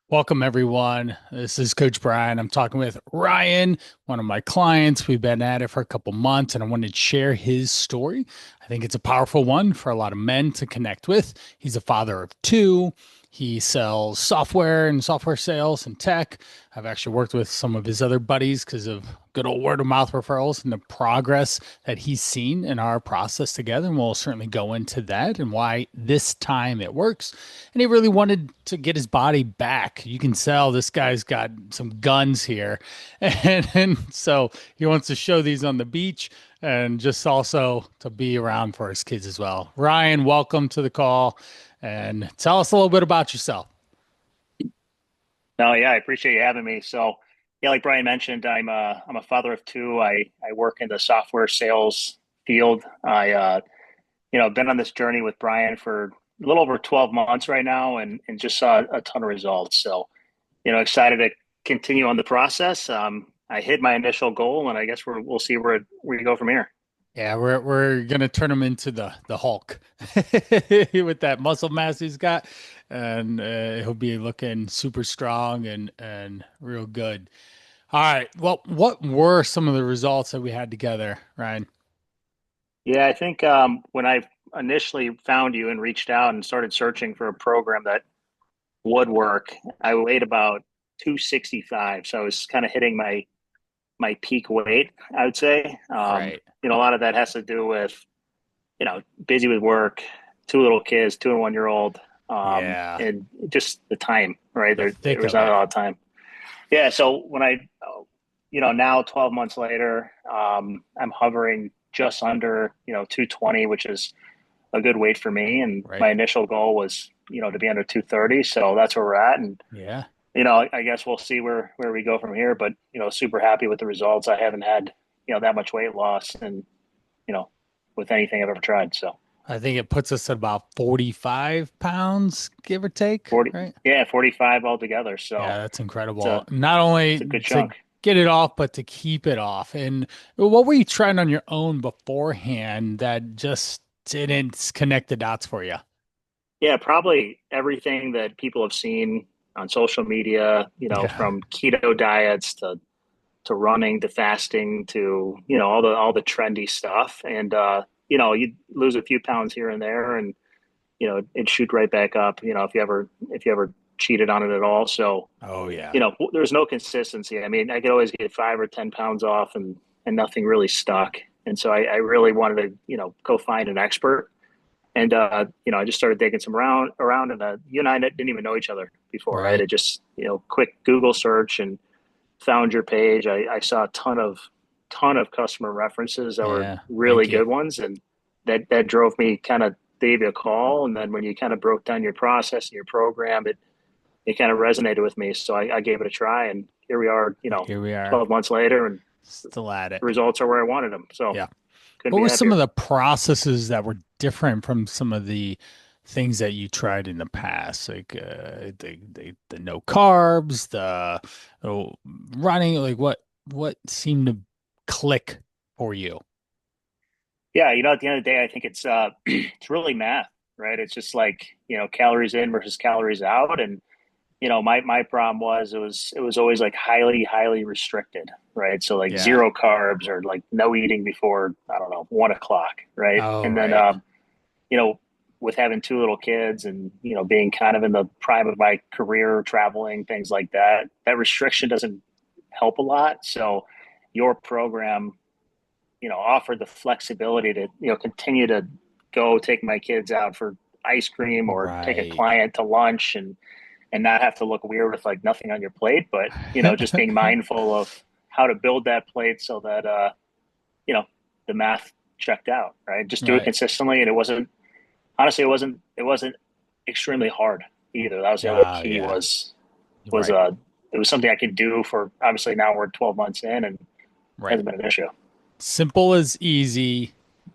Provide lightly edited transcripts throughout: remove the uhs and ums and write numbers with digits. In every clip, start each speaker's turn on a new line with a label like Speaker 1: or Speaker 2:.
Speaker 1: Welcome, everyone. This is Coach Brian. I'm talking with Ryan, one of my clients. We've been at it for a couple months, and I wanted to share his story. I think it's a powerful one for a lot of men to connect with. He's a father of two. He sells software and software sales and tech. I've actually worked with some of his other buddies because of good old word of mouth referrals and the progress that he's seen in our process together. And we'll certainly go into that and why this time it works. And he really wanted to get his body back. You can tell this guy's got some guns here. And so he wants to show these on the beach and just also to be around for his kids as well. Ryan, welcome to the call and tell us a little bit about yourself.
Speaker 2: No, yeah, I appreciate you having me. So, yeah, like Brian mentioned, I'm a father of two. I work in the software sales field. Been on this journey with Brian for a little over 12 months right now, and just saw a ton of results. So, excited to continue on the process. I hit my initial goal, and I guess we'll see where we go from here.
Speaker 1: Yeah, we're gonna turn him into the Hulk with that muscle mass he's got, and he'll be looking super strong and real good. All right. Well, what were some of the results that we had together, Ryan?
Speaker 2: Yeah, I think when I initially found you and reached out and started searching for a program that would work. I weighed about 265, so I was kind of hitting my peak weight, I would say.
Speaker 1: Right.
Speaker 2: A lot of that has to do with, busy with work, two little kids, 2 and 1 year old,
Speaker 1: Yeah.
Speaker 2: and just the time, right?
Speaker 1: The
Speaker 2: There
Speaker 1: thick
Speaker 2: was
Speaker 1: of
Speaker 2: not a
Speaker 1: it.
Speaker 2: lot of time. Yeah, so when now 12 months later, I'm hovering just under, 220, which is a good weight for me. And
Speaker 1: Right.
Speaker 2: my initial goal was, to be under 230. So that's where we're at. And
Speaker 1: Yeah.
Speaker 2: I guess we'll see where we go from here. But super happy with the results. I haven't had that much weight loss, and you know, with anything I've ever tried. So
Speaker 1: I think it puts us at about 45 pounds, give or take,
Speaker 2: 40,
Speaker 1: right?
Speaker 2: yeah, 45 altogether.
Speaker 1: Yeah,
Speaker 2: So
Speaker 1: that's
Speaker 2: it's
Speaker 1: incredible.
Speaker 2: a
Speaker 1: Not
Speaker 2: it's a
Speaker 1: only
Speaker 2: good
Speaker 1: to
Speaker 2: chunk.
Speaker 1: get it off, but to keep it off. And what were you trying on your own beforehand that just didn't connect the dots for you?
Speaker 2: Yeah, probably everything that people have seen on social media.
Speaker 1: Yeah.
Speaker 2: From keto diets to running to fasting to all the trendy stuff. And you lose a few pounds here and there, and it'd shoot right back up, if you ever cheated on it at all. So,
Speaker 1: Oh, yeah.
Speaker 2: there's no consistency. I mean, I could always get 5 or 10 pounds off, and nothing really stuck. And so I really wanted to, go find an expert. And I just started digging some around, and you and I didn't even know each other before, right?
Speaker 1: Right.
Speaker 2: It just, quick Google search and found your page. I saw a ton of customer references that were
Speaker 1: Yeah.
Speaker 2: really
Speaker 1: Thank you.
Speaker 2: good ones, and that drove me kind of gave you a call. And then when you kind of broke down your process and your program, it kind of resonated with me. So I gave it a try, and here we are,
Speaker 1: Here we are,
Speaker 2: 12 months later, and
Speaker 1: still at
Speaker 2: the
Speaker 1: it.
Speaker 2: results are where I wanted them. So
Speaker 1: Yeah.
Speaker 2: couldn't
Speaker 1: What
Speaker 2: be
Speaker 1: were some of
Speaker 2: happier.
Speaker 1: the processes that were different from some of the things that you tried in the past? Like the no carbs, the oh, running, like what seemed to click for you?
Speaker 2: Yeah, at the end of the day, I think it's it's really math, right? It's just like, calories in versus calories out. And my problem was it was always like highly restricted, right? So like
Speaker 1: Yeah.
Speaker 2: zero carbs or like no eating before, I don't know, 1 o'clock, right?
Speaker 1: Oh,
Speaker 2: And then
Speaker 1: right.
Speaker 2: you know with having two little kids and being kind of in the prime of my career, traveling, things like that, that restriction doesn't help a lot. So your program offered the flexibility to continue to go take my kids out for ice cream or take a
Speaker 1: Right.
Speaker 2: client to lunch, and not have to look weird with like nothing on your plate, but just being mindful of how to build that plate so that you know the math checked out, right? Just do it
Speaker 1: Right.
Speaker 2: consistently. And it wasn't, honestly, it wasn't extremely hard either. That was the other
Speaker 1: Oh,
Speaker 2: key,
Speaker 1: yeah.
Speaker 2: was
Speaker 1: Right.
Speaker 2: it was something I could do. For obviously now we're 12 months in, and
Speaker 1: Right.
Speaker 2: hasn't been an issue.
Speaker 1: Simple as easy,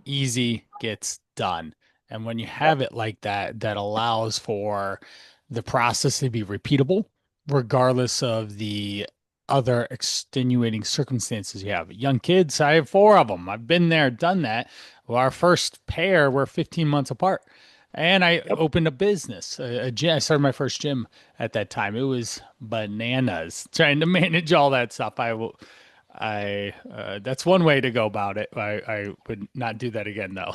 Speaker 1: easy gets done. And when you
Speaker 2: Yep.
Speaker 1: have it like that, that allows for the process to be repeatable, regardless of the other extenuating circumstances you have. Young kids, I have four of them. I've been there, done that. Well, our first pair were 15 months apart. And I
Speaker 2: Yep.
Speaker 1: opened a business, a gym. I started my first gym at that time. It was bananas trying to manage all that stuff. That's one way to go about it. I would not do that again though.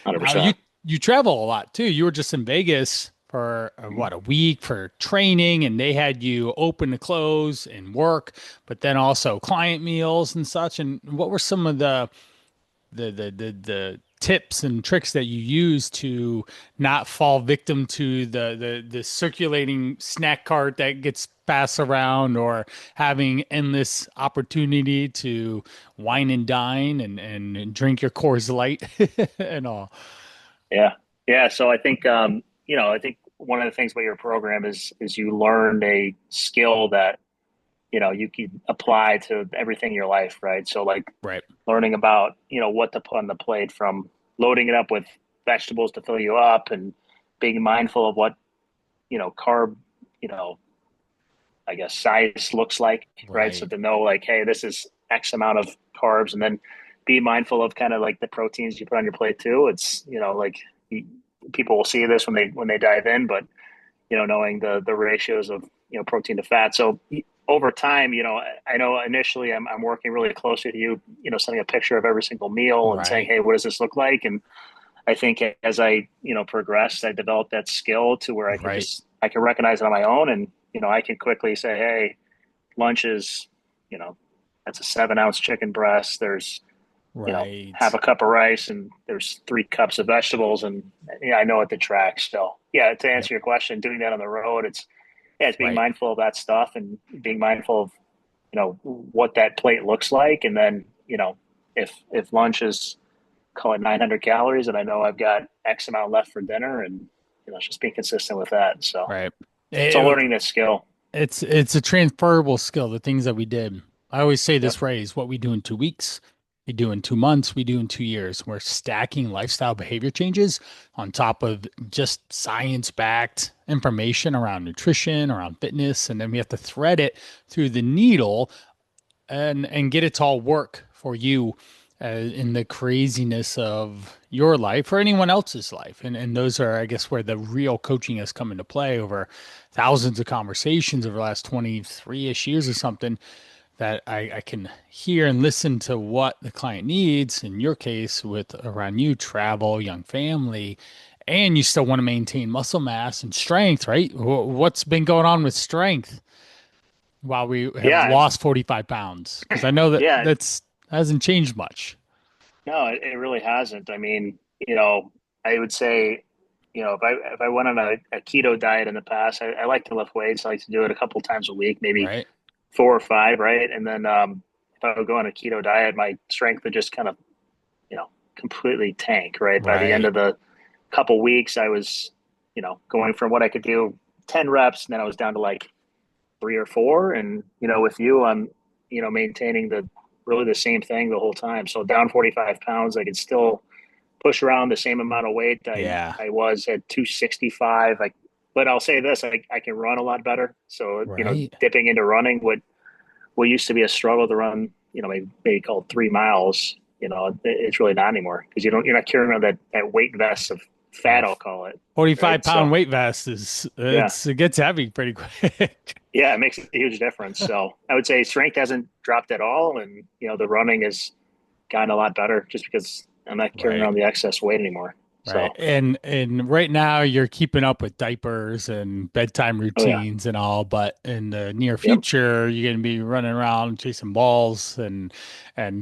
Speaker 1: Now
Speaker 2: 100%.
Speaker 1: you travel a lot too. You were just in Vegas for what, a week for training, and they had you open to close and work, but then also client meals and such. And what were some of the tips and tricks that you use to not fall victim to the circulating snack cart that gets passed around, or having endless opportunity to wine and dine and drink your Coors Light and all?
Speaker 2: Yeah. Yeah. So I think, I think one of the things about your program is you learned a skill that, you can apply to everything in your life, right? So like
Speaker 1: Right.
Speaker 2: learning about, what to put on the plate, from loading it up with vegetables to fill you up, and being mindful of what, carb, you know, I guess size looks like, right? So
Speaker 1: Right.
Speaker 2: to know like, hey, this is X amount of carbs, and then be mindful of kind of like the proteins you put on your plate too. It's, like you, people will see this when they dive in, but knowing the ratios of, protein to fat. So over time, I know initially I'm working really close with you, sending a picture of every single meal and saying,
Speaker 1: Right.
Speaker 2: hey, what does this look like? And I think as I, progressed, I developed that skill to where
Speaker 1: Right.
Speaker 2: I can recognize it on my own, and, I can quickly say, hey, lunch is, you know, that's a 7 ounce chicken breast. There's, half
Speaker 1: Right.
Speaker 2: a cup of rice, and there's 3 cups of vegetables. And yeah, I know what to track. So yeah, to
Speaker 1: Yep.
Speaker 2: answer your question, doing that on the road, it's being
Speaker 1: Right.
Speaker 2: mindful of that stuff, and being mindful of, what that plate looks like. And then, if lunch is, call it 900 calories, and I know I've got X amount left for dinner, and, it's just being consistent with that.
Speaker 1: Right.
Speaker 2: So
Speaker 1: It,
Speaker 2: learning that skill.
Speaker 1: it's a transferable skill, the things that we did. I always say this
Speaker 2: Yep.
Speaker 1: phrase: what we do in 2 weeks, we do in 2 months, we do in 2 years. We're stacking lifestyle behavior changes on top of just science-backed information around nutrition, around fitness, and then we have to thread it through the needle and get it to all work for you in the craziness of your life or anyone else's life. And those are, I guess, where the real coaching has come into play over thousands of conversations over the last 23-ish years or something, that I can hear and listen to what the client needs. In your case, with around you, travel, young family, and you still want to maintain muscle mass and strength, right? What's been going on with strength while we have
Speaker 2: Yeah.
Speaker 1: lost 45 pounds? Because I know that
Speaker 2: Yeah.
Speaker 1: that's hasn't changed much.
Speaker 2: No, it really hasn't. I mean, I would say, if I went on a keto diet in the past, I like to lift weights. I like to do it a couple times a week, maybe
Speaker 1: Right.
Speaker 2: 4 or 5, right? And then if I would go on a keto diet, my strength would just kind of, completely tank, right? By the end
Speaker 1: Right.
Speaker 2: of the couple weeks, I was, going from what I could do 10 reps, and then I was down to like 3 or 4. And, with you, I'm, maintaining really the same thing the whole time. So down 45 pounds, I could still push around the same amount of weight
Speaker 1: Yeah.
Speaker 2: I was at 265. But I'll say this, I can run a lot better. So,
Speaker 1: Right.
Speaker 2: dipping into running, what used to be a struggle to run, maybe called 3 miles, it's really not anymore, because you're not carrying around that weight vest of fat,
Speaker 1: Oh,
Speaker 2: I'll call it.
Speaker 1: 45
Speaker 2: Right.
Speaker 1: pound
Speaker 2: So
Speaker 1: weight vest is
Speaker 2: yeah,
Speaker 1: it gets heavy pretty quick.
Speaker 2: yeah, it makes a huge difference. So I would say strength hasn't dropped at all. And, the running has gotten a lot better, just because I'm not carrying
Speaker 1: Right.
Speaker 2: around the excess weight anymore.
Speaker 1: Right.
Speaker 2: So,
Speaker 1: And right now you're keeping up with diapers and bedtime
Speaker 2: oh yeah.
Speaker 1: routines and all, but in the near
Speaker 2: Yep.
Speaker 1: future you're going to be running around chasing balls and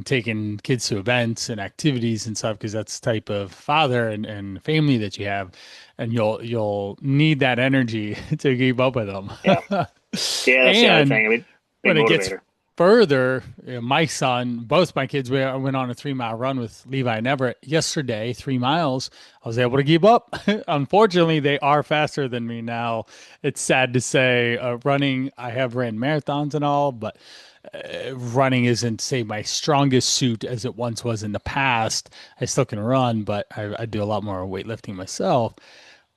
Speaker 1: taking kids to events and activities and stuff, because that's the type of father and family that you have, and you'll need that energy to keep up with them.
Speaker 2: Yeah. Yeah. That's the other
Speaker 1: And
Speaker 2: thing. I mean, big
Speaker 1: when it gets
Speaker 2: motivator.
Speaker 1: further, my son, both my kids, we went on a 3 mile run with Levi and Everett yesterday, 3 miles. I was able to keep up. Unfortunately, they are faster than me now. It's sad to say, running, I have ran marathons and all, but running isn't, say, my strongest suit as it once was in the past. I still can run, but I do a lot more weightlifting myself.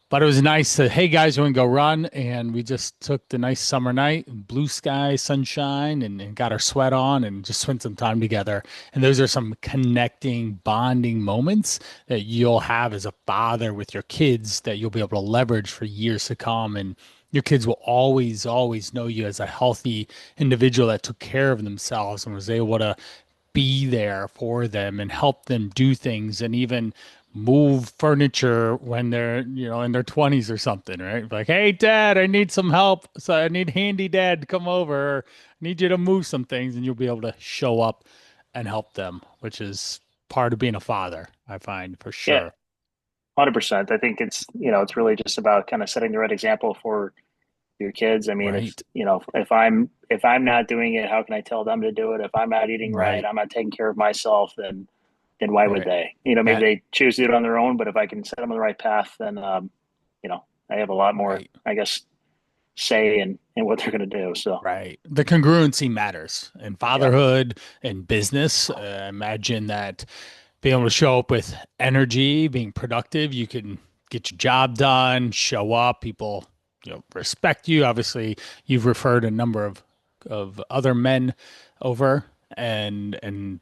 Speaker 1: But it was nice to, hey guys, you want to go run? And we just took the nice summer night, blue sky, sunshine, and got our sweat on and just spent some time together. And those are some connecting, bonding moments that you'll have as a father with your kids that you'll be able to leverage for years to come. And your kids will always, always know you as a healthy individual that took care of themselves and was able to be there for them and help them do things and even move furniture when they're, in their 20s or something, right? Like, hey, dad, I need some help. So I need handy dad to come over. Or I need you to move some things, and you'll be able to show up and help them, which is part of being a father, I find for
Speaker 2: Yeah,
Speaker 1: sure.
Speaker 2: 100%. I think it's really just about kind of setting the right example for your kids. I mean,
Speaker 1: Right.
Speaker 2: if I'm not doing it, how can I tell them to do it? If I'm not eating right,
Speaker 1: Right.
Speaker 2: I'm not taking care of myself, then why would
Speaker 1: Right.
Speaker 2: they? Maybe
Speaker 1: That,
Speaker 2: they choose to do it on their own, but if I can set them on the right path, then I have a lot more,
Speaker 1: right.
Speaker 2: I guess, say in what they're going to do. So
Speaker 1: Right. The congruency matters in
Speaker 2: yeah,
Speaker 1: fatherhood and business. Imagine that being able to show up with energy, being productive, you can get your job done, show up, people, respect you. Obviously, you've referred a number of other men over and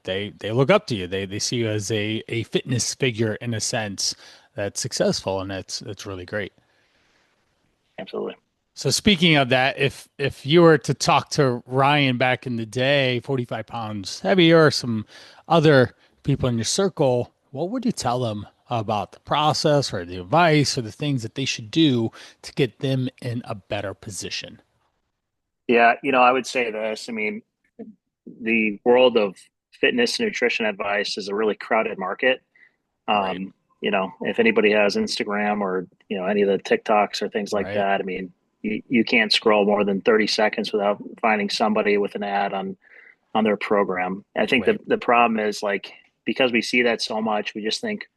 Speaker 1: they look up to you. They see you as a fitness figure in a sense that's successful and that's really great.
Speaker 2: absolutely.
Speaker 1: So speaking of that, if you were to talk to Ryan back in the day, 45 pounds heavier, or some other people in your circle, what would you tell them about the process or the advice or the things that they should do to get them in a better position?
Speaker 2: Yeah, I would say this. I mean, the world of fitness and nutrition advice is a really crowded market.
Speaker 1: Right,
Speaker 2: If anybody has Instagram or any of the TikToks or things like
Speaker 1: right,
Speaker 2: that, I mean, you can't scroll more than 30 seconds without finding somebody with an ad on their program. I think
Speaker 1: right.
Speaker 2: the problem is like because we see that so much, we just think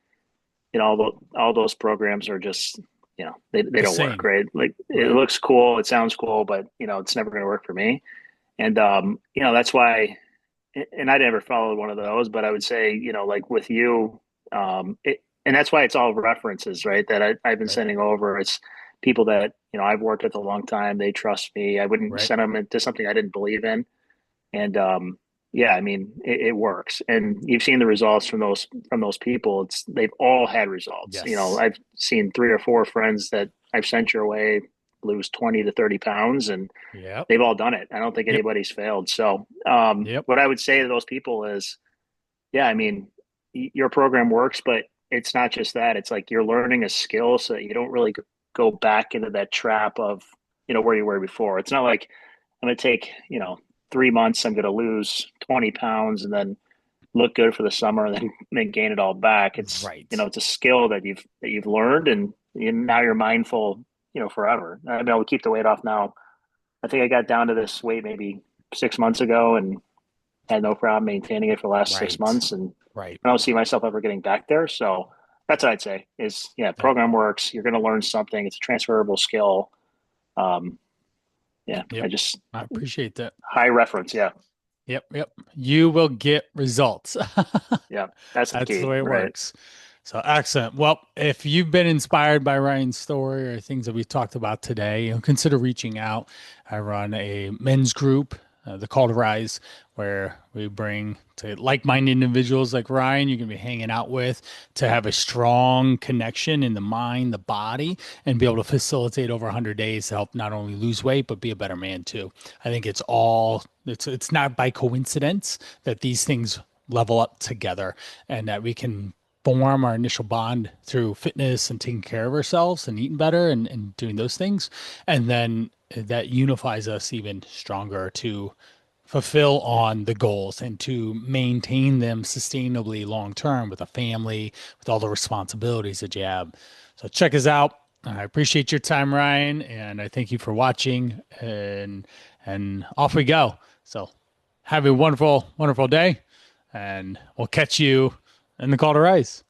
Speaker 2: all those programs are just they
Speaker 1: The
Speaker 2: don't work,
Speaker 1: same.
Speaker 2: right? Like it
Speaker 1: Right,
Speaker 2: looks cool, it sounds cool, but it's never going to work for me. And that's why. And I never followed one of those, but I would say like with you, and that's why it's all references, right? That I've been
Speaker 1: right,
Speaker 2: sending over. It's people that I've worked with a long time. They trust me. I wouldn't
Speaker 1: right.
Speaker 2: send them into something I didn't believe in. And yeah, I mean, it works, and you've seen the results from those people. They've all had results.
Speaker 1: Yes.
Speaker 2: I've seen 3 or 4 friends that I've sent your way lose 20 to 30 pounds, and
Speaker 1: Yep.
Speaker 2: they've all done it. I don't think
Speaker 1: Yep.
Speaker 2: anybody's failed. So,
Speaker 1: Yep.
Speaker 2: what I would say to those people is, yeah, I mean, your program works, but it's not just that. It's like you're learning a skill so that you don't really go back into that trap of, where you were before. It's not like I'm going to take, 3 months, I'm going to lose 20 pounds and then look good for the summer and then gain it all back. It's,
Speaker 1: Right.
Speaker 2: it's a skill that you've learned and now you're mindful, forever. I mean, I would keep the weight off now. I think I got down to this weight maybe 6 months ago and had no problem maintaining it for the last six
Speaker 1: Right.
Speaker 2: months. And
Speaker 1: Right.
Speaker 2: I don't see myself ever getting back there. So that's what I'd say is, yeah,
Speaker 1: That,
Speaker 2: program works. You're going to learn something. It's a transferable skill. Um, yeah, I
Speaker 1: yep.
Speaker 2: just
Speaker 1: I appreciate that.
Speaker 2: high reference. Yeah.
Speaker 1: Yep, yep. You will get results.
Speaker 2: Yeah. That's the
Speaker 1: That's the
Speaker 2: key.
Speaker 1: way it
Speaker 2: Right.
Speaker 1: works. So excellent. Well, if you've been inspired by Ryan's story or things that we've talked about today, consider reaching out. I run a men's group, the Call to Rise, where we bring to like-minded individuals like Ryan you can be hanging out with to have a strong connection in the mind, the body, and be able to facilitate over 100 days to help not only lose weight but be a better man too. I think it's not by coincidence that these things level up together and that we can form our initial bond through fitness and taking care of ourselves and eating better and doing those things. And then that unifies us even stronger to fulfill on the goals and to maintain them sustainably long term with a family, with all the responsibilities that you have. So check us out. I appreciate your time, Ryan, and I thank you for watching and off we go. So have a wonderful, wonderful day, and we'll catch you in the call to rise.